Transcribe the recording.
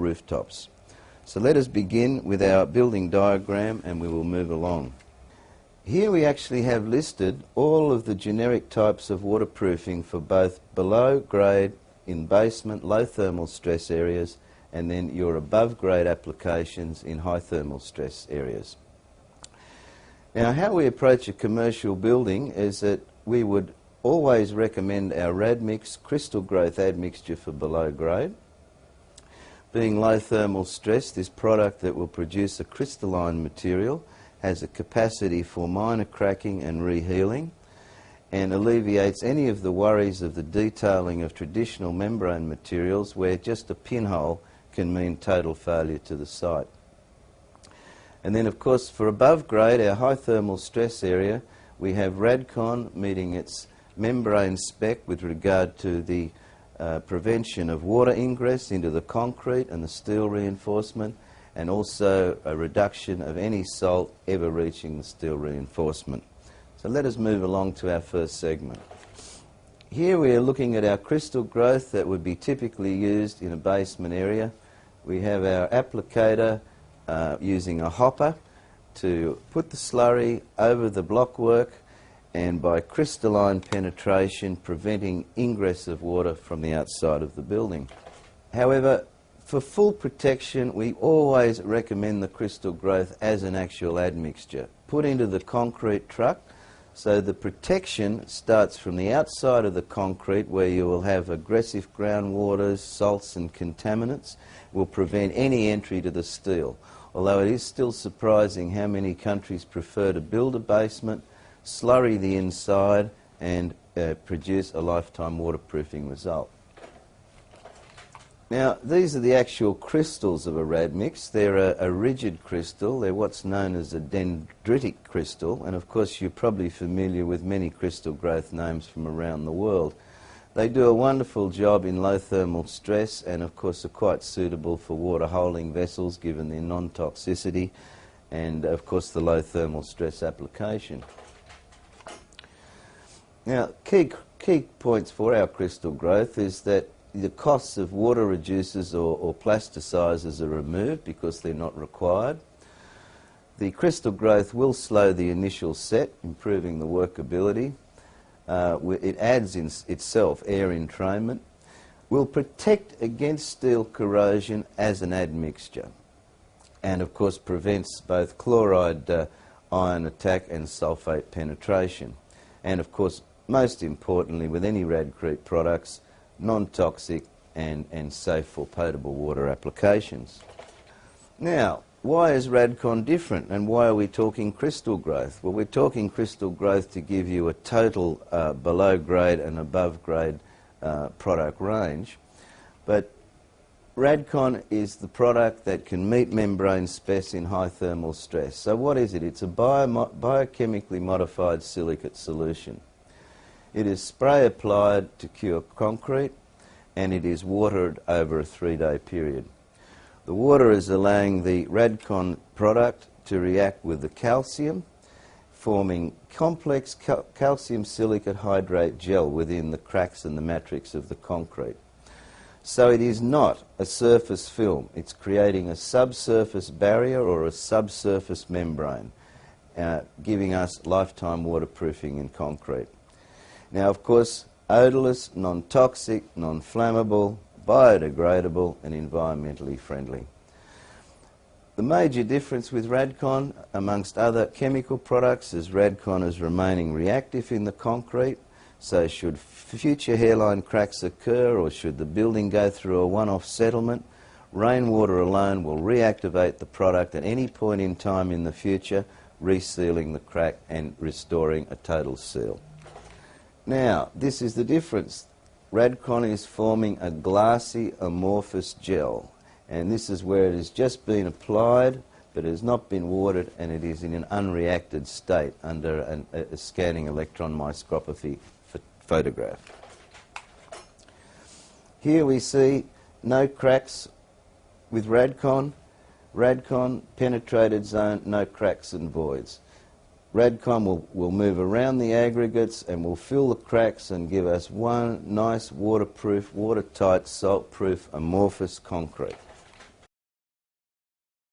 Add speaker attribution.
Speaker 1: rooftops. So let us begin with our building diagram and we will move along. Here we actually have listed all of the generic types of waterproofing for both below grade in basement low thermal stress areas and then your above grade applications in high thermal stress areas. Now, how we approach a commercial building is that we would always recommend our Radmix crystal growth admixture for below grade. Being low thermal stress, this product that will produce a crystalline material has a capacity for minor cracking and rehealing and alleviates any of the worries of the detailing of traditional membrane materials where just a pinhole can mean total failure to the site. And then, of course, for above grade, our high thermal stress area, we have Radcon meeting its membrane spec with regard to the prevention of water ingress into the concrete and the steel reinforcement, and also a reduction of any salt ever reaching the steel reinforcement. So let us move along to our first segment. Here we are looking at our crystal growth that would be typically used in a basement area. We have our applicator using a hopper to put the slurry over the blockwork and by crystalline penetration preventing ingress of water from the outside of the building. However, for full protection we always recommend the crystal growth as an actual admixture put into the concrete truck, so the protection starts from the outside of the concrete where you will have aggressive groundwaters, salts and contaminants, will prevent any entry to the steel. Although it is still surprising how many countries prefer to build a basement, slurry the inside and produce a lifetime waterproofing result. Now, these are the actual crystals of a Radmix. They're a rigid crystal. They're what's known as a dendritic crystal, and of course you're probably familiar with many crystal growth names from around the world. They do a wonderful job in low thermal stress and of course are quite suitable for water holding vessels given their non-toxicity and of course the low thermal stress application. Now, key points for our crystal growth is that the costs of water reducers or plasticizers are removed because they're not required. The crystal growth will slow the initial set, improving the workability. It adds in itself air entrainment, will protect against steel corrosion as an admixture, and of course prevents both chloride ion attack and sulfate penetration, and of course most importantly with any Radcrete products, non-toxic and safe for potable water applications. Now, why is Radcon different and why are we talking crystal growth? Well, we're talking crystal growth to give you a total below grade and above grade product range, but Radcon is the product that can meet membrane specs in high thermal stress. So what is it? It's a biochemically modified silicate solution. It is spray applied to cure concrete and it is watered over a 3-day period. The water is allowing the Radcon product to react with the calcium, forming complex calcium silicate hydrate gel within the cracks and the matrix of the concrete. So it is not a surface film. It's creating a subsurface barrier or a subsurface membrane, giving us lifetime waterproofing in concrete. Now, of course, odourless, non-toxic, non-flammable, biodegradable and environmentally friendly. The major difference with Radcon amongst other chemical products is Radcon is remaining reactive in the concrete, so should future hairline cracks occur or should the building go through a one-off settlement, rainwater alone will reactivate the product at any point in time in the future, resealing the crack and restoring a total seal. Now, this is the difference. Radcon is forming a glassy amorphous gel, and this is where it has just been applied but it has not been watered and it is in an unreacted state under a scanning electron microscopy photograph. Here we see no cracks with Radcon. Radcon penetrated zone, no cracks and voids. Radcon will move around the aggregates and will fill the cracks and give us one nice waterproof, watertight, salt-proof amorphous concrete.